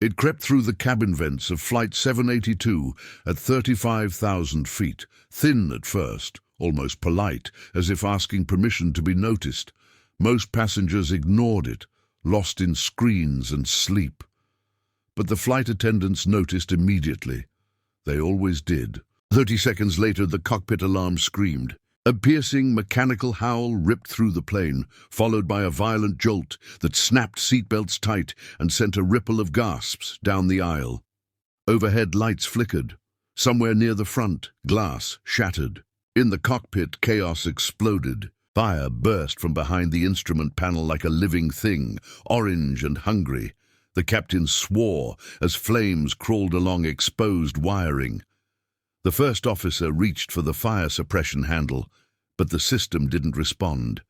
It crept through the cabin vents of Flight 782 at 35,000 feet, thin at first, almost polite, as if asking permission to be noticed. Most passengers ignored it, lost in screens and sleep. But the flight attendants noticed immediately. They always did. 30 seconds later, the cockpit alarm screamed. A piercing, mechanical howl ripped through the plane, followed by a violent jolt that snapped seatbelts tight and sent a ripple of gasps down the aisle. Overhead lights flickered. Somewhere near the front, glass shattered. In the cockpit, chaos exploded. Fire burst from behind the instrument panel like a living thing, orange and hungry. The captain swore as flames crawled along exposed wiring. The first officer reached for the fire suppression handle, but the system didn't respond.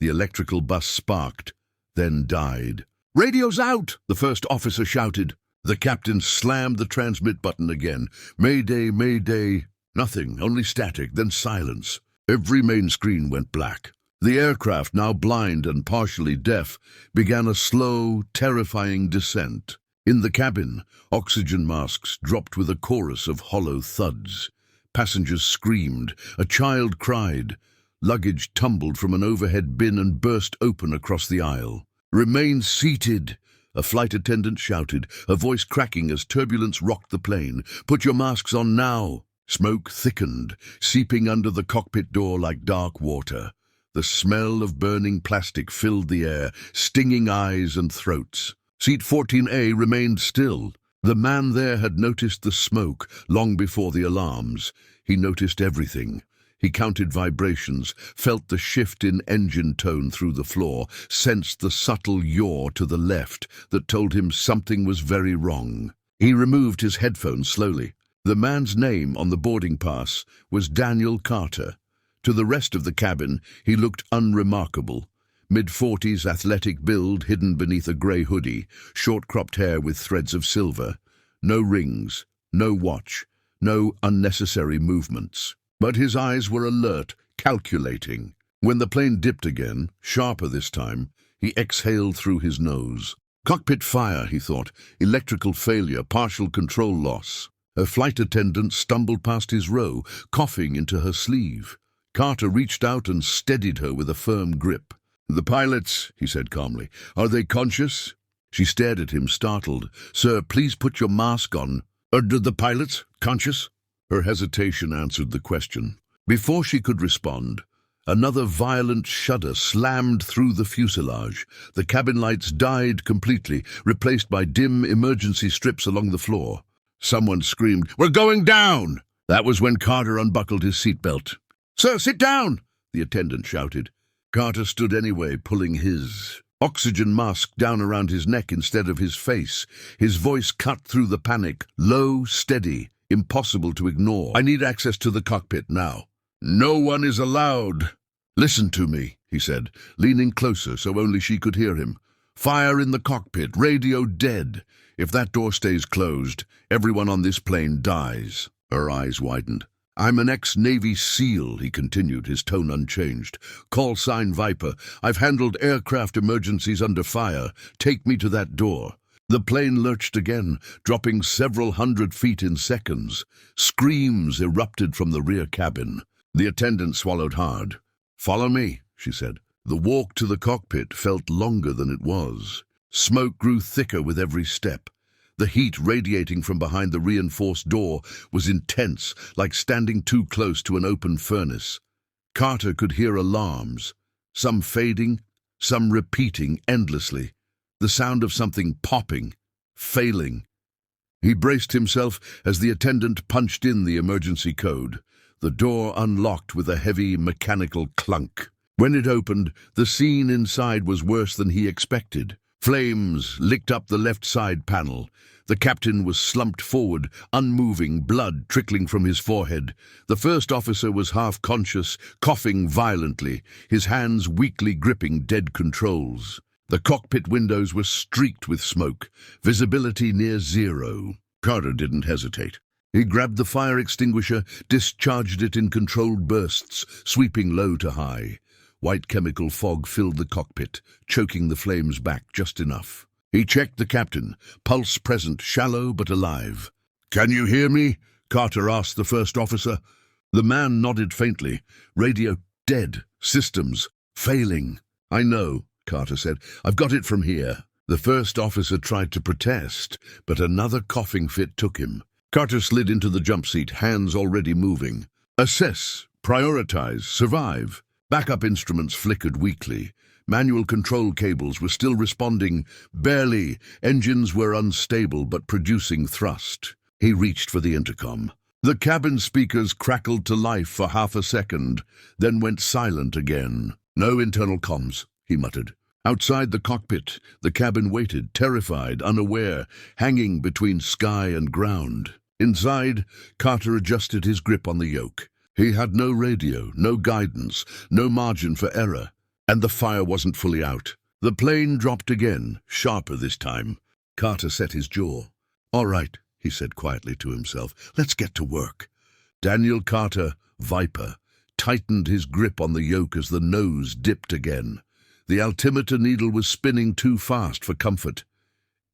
The electrical bus sparked, then died. "Radio's out!" the first officer shouted. The captain slammed the transmit button again. "Mayday, mayday." Nothing, only static, then silence. Every main screen went black. The aircraft, now blind and partially deaf, began a slow, terrifying descent. In the cabin, oxygen masks dropped with a chorus of hollow thuds. Passengers screamed. A child cried. Luggage tumbled from an overhead bin and burst open across the aisle. "Remain seated," a flight attendant shouted, her voice cracking as turbulence rocked the plane. "Put your masks on now." Smoke thickened, seeping under the cockpit door like dark water. The smell of burning plastic filled the air, stinging eyes and throats. Seat 14A remained still. The man there had noticed the smoke long before the alarms. He noticed everything. He counted vibrations, felt the shift in engine tone through the floor, sensed the subtle yaw to the left that told him something was very wrong. He removed his headphones slowly. The man's name on the boarding pass was Daniel Carter. To the rest of the cabin, he looked unremarkable. Mid-40s athletic build hidden beneath a grey hoodie, short-cropped hair with threads of silver. No rings, no watch, no unnecessary movements. But his eyes were alert, calculating. When the plane dipped again, sharper this time, he exhaled through his nose. Cockpit fire, he thought. Electrical failure, partial control loss. A flight attendant stumbled past his row, coughing into her sleeve. Carter reached out and steadied her with a firm grip. "The pilots," he said calmly, "are they conscious?" She stared at him, startled. "Sir, please put your mask on." "Are the pilots conscious?" Her hesitation answered the question. Before she could respond, another violent shudder slammed through the fuselage. The cabin lights died completely, replaced by dim emergency strips along the floor. Someone screamed, "We're going down!" That was when Carter unbuckled his seatbelt. "Sir, sit down!" the attendant shouted. Carter stood anyway, pulling his oxygen mask down around his neck instead of his face. His voice cut through the panic, low, steady, impossible to ignore. "I need access to the cockpit now." "No one is allowed." "Listen to me," he said, leaning closer so only she could hear him. "Fire in the cockpit, radio dead. If that door stays closed, everyone on this plane dies." Her eyes widened. "I'm an ex-Navy SEAL," he continued, his tone unchanged. "Call sign Viper. I've handled aircraft emergencies under fire. Take me to that door." The plane lurched again, dropping several hundred feet in seconds. Screams erupted from the rear cabin. The attendant swallowed hard. "Follow me," she said. The walk to the cockpit felt longer than it was. Smoke grew thicker with every step. The heat radiating from behind the reinforced door was intense, like standing too close to an open furnace. Carter could hear alarms, some fading, some repeating endlessly, the sound of something popping, failing. He braced himself as the attendant punched in the emergency code. The door unlocked with a heavy mechanical clunk. When it opened, the scene inside was worse than he expected. Flames licked up the left side panel. The captain was slumped forward, unmoving, blood trickling from his forehead. The first officer was half-conscious, coughing violently, his hands weakly gripping dead controls. The cockpit windows were streaked with smoke, visibility near zero. Carter didn't hesitate. He grabbed the fire extinguisher, discharged it in controlled bursts, sweeping low to high. White chemical fog filled the cockpit, choking the flames back just enough. He checked the captain, pulse present, shallow but alive. "Can you hear me?" Carter asked the first officer. The man nodded faintly. "Radio dead. Systems failing." "I know," Carter said. "I've got it from here." The first officer tried to protest, but another coughing fit took him. Carter slid into the jump seat, hands already moving. Assess, prioritize, survive. Backup instruments flickered weakly. Manual control cables were still responding, barely. Engines were unstable but producing thrust. He reached for the intercom. The cabin speakers crackled to life for half a second, then went silent again. "No internal comms," he muttered. Outside the cockpit, the cabin waited, terrified, unaware, hanging between sky and ground. Inside, Carter adjusted his grip on the yoke. He had no radio, no guidance, no margin for error, and the fire wasn't fully out. The plane dropped again, sharper this time. Carter set his jaw. "All right," he said quietly to himself. "Let's get to work." Daniel Carter, Viper, tightened his grip on the yoke as the nose dipped again. The altimeter needle was spinning too fast for comfort.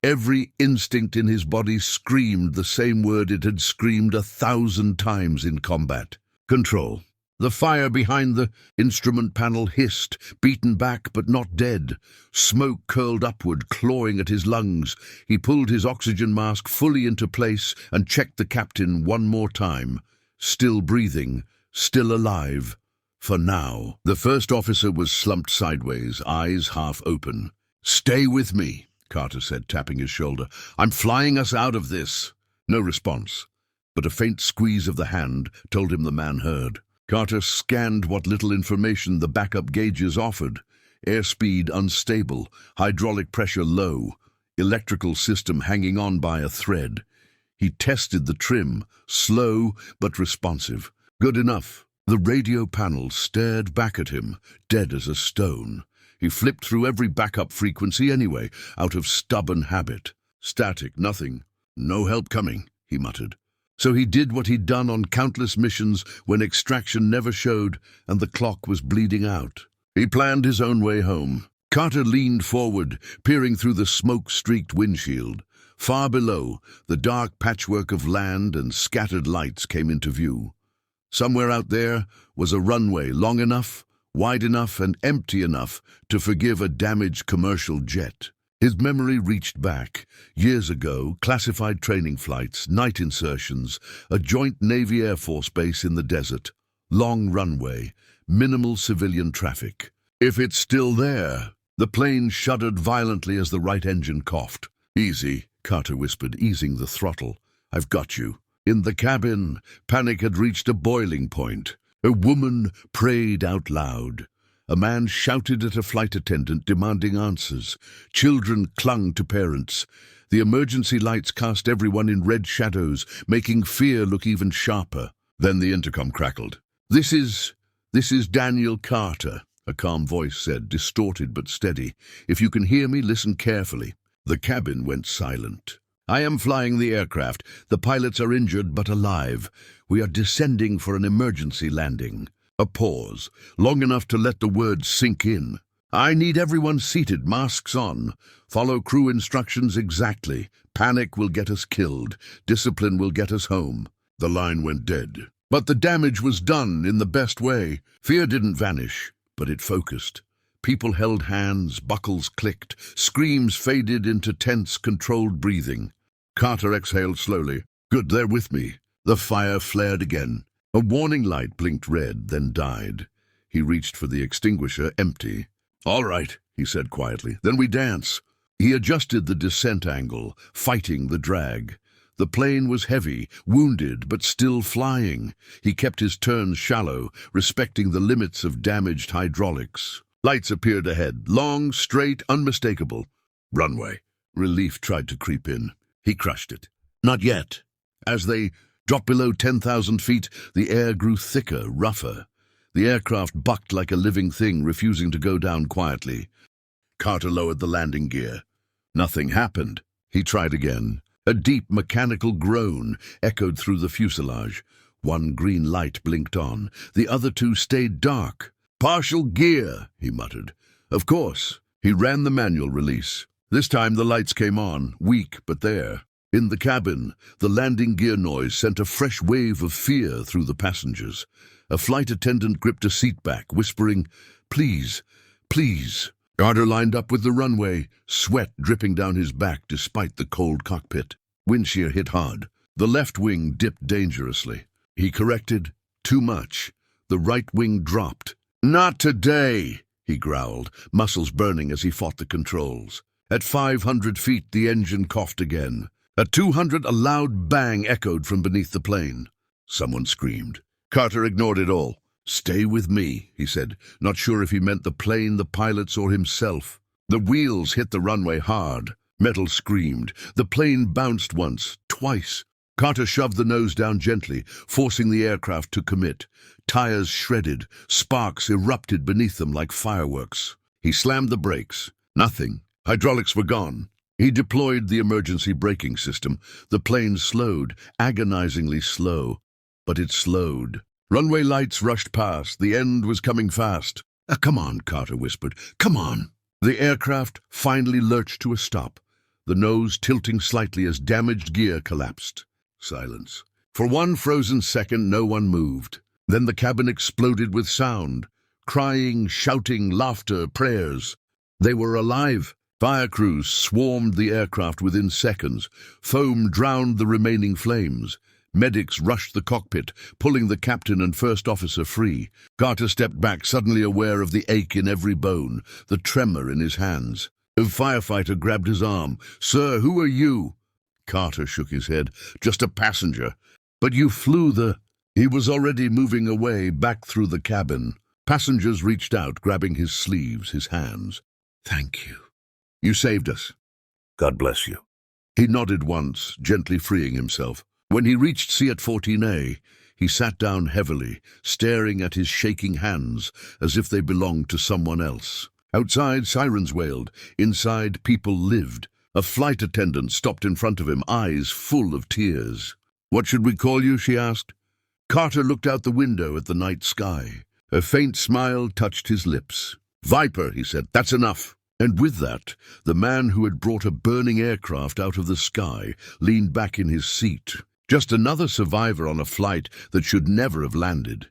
Every instinct in his body screamed the same word it had screamed 1,000 times in combat. Control. The fire behind the instrument panel hissed, beaten back but not dead. Smoke curled upward, clawing at his lungs. He pulled his oxygen mask fully into place and checked the captain one more time. Still breathing, still alive. For now. The first officer was slumped sideways, eyes half open. "Stay with me," Carter said, tapping his shoulder. "I'm flying us out of this." No response, but a faint squeeze of the hand told him the man heard. Carter scanned what little information the backup gauges offered. Airspeed unstable, hydraulic pressure low, electrical system hanging on by a thread. He tested the trim, slow but responsive. Good enough. The radio panel stared back at him, dead as a stone. He flipped through every backup frequency anyway, out of stubborn habit. Static, nothing. "No help coming," he muttered. So he did what he'd done on countless missions when extraction never showed and the clock was bleeding out. He planned his own way home. Carter leaned forward, peering through the smoke-streaked windshield. Far below, the dark patchwork of land and scattered lights came into view. Somewhere out there was a runway long enough, wide enough and empty enough to forgive a damaged commercial jet. His memory reached back. Years ago, classified training flights, night insertions, a joint Navy-Air Force base in the desert. Long runway, minimal civilian traffic. If it's still there. The plane shuddered violently as the right engine coughed. "Easy," Carter whispered, easing the throttle. "I've got you." In the cabin, panic had reached a boiling point. A woman prayed out loud. A man shouted at a flight attendant, demanding answers. Children clung to parents. The emergency lights cast everyone in red shadows, making fear look even sharper. Then the intercom crackled. This is Daniel Carter," a calm voice said, distorted but steady. "If you can hear me, listen carefully." The cabin went silent. "I am flying the aircraft. The pilots are injured but alive. We are descending for an emergency landing." A pause, long enough to let the words sink in. "I need everyone seated, masks on. Follow crew instructions exactly. Panic will get us killed. Discipline will get us home." The line went dead. But the damage was done in the best way. Fear didn't vanish, but it focused. People held hands, buckles clicked, screams faded into tense, controlled breathing. Carter exhaled slowly. "Good, they're with me." The fire flared again. A warning light blinked red, then died. He reached for the extinguisher, empty. "All right," he said quietly, "then we dance." He adjusted the descent angle, fighting the drag. The plane was heavy, wounded, but still flying. He kept his turns shallow, respecting the limits of damaged hydraulics. Lights appeared ahead, long, straight, unmistakable. Runway. Relief tried to creep in. He crushed it. Not yet. As they dropped below 10,000 feet, the air grew thicker, rougher. The aircraft bucked like a living thing, refusing to go down quietly. Carter lowered the landing gear. Nothing happened. He tried again. A deep mechanical groan echoed through the fuselage. One green light blinked on. The other two stayed dark. "Partial gear," he muttered. "Of course." He ran the manual release. This time the lights came on, weak but there. In the cabin, the landing gear noise sent a fresh wave of fear through the passengers. A flight attendant gripped a seat back, whispering, "Please, please." Carter lined up with the runway, sweat dripping down his back despite the cold cockpit. Wind shear hit hard. The left wing dipped dangerously. He corrected. Too much. The right wing dropped. "Not today," he growled, muscles burning as he fought the controls. At 500 feet, the engine coughed again. At 200, a loud bang echoed from beneath the plane. Someone screamed. Carter ignored it all. "Stay with me," he said, not sure if he meant the plane, the pilots, or himself. The wheels hit the runway hard. Metal screamed. The plane bounced once, twice. Carter shoved the nose down gently, forcing the aircraft to commit. Tires shredded. Sparks erupted beneath them like fireworks. He slammed the brakes. Nothing. Hydraulics were gone. He deployed the emergency braking system. The plane slowed, agonizingly slow. But it slowed. Runway lights rushed past. The end was coming fast. Come on," Carter whispered. "Come on." The aircraft finally lurched to a stop, the nose tilting slightly as damaged gear collapsed. Silence. For one frozen second, no one moved. Then the cabin exploded with sound. Crying, shouting, laughter, prayers. They were alive. Fire crews swarmed the aircraft within seconds. Foam drowned the remaining flames. Medics rushed the cockpit, pulling the captain and first officer free. Carter stepped back, suddenly aware of the ache in every bone, the tremor in his hands. A firefighter grabbed his arm. "Sir, who are you?" Carter shook his head. "Just a passenger." "But you flew the—" He was already moving away, back through the cabin. Passengers reached out, grabbing his sleeves, his hands. "Thank you. You saved us." God bless you. He nodded once, gently freeing himself. When he reached Seat 14A, he sat down heavily, staring at his shaking hands as if they belonged to someone else. Outside, sirens wailed. Inside, people lived. A flight attendant stopped in front of him, eyes full of tears. "What should we call you?" she asked. Carter looked out the window at the night sky. A faint smile touched his lips. "Viper," he said. "That's enough." And with that, the man who had brought a burning aircraft out of the sky leaned back in his seat. Just another survivor on a flight that should never have landed.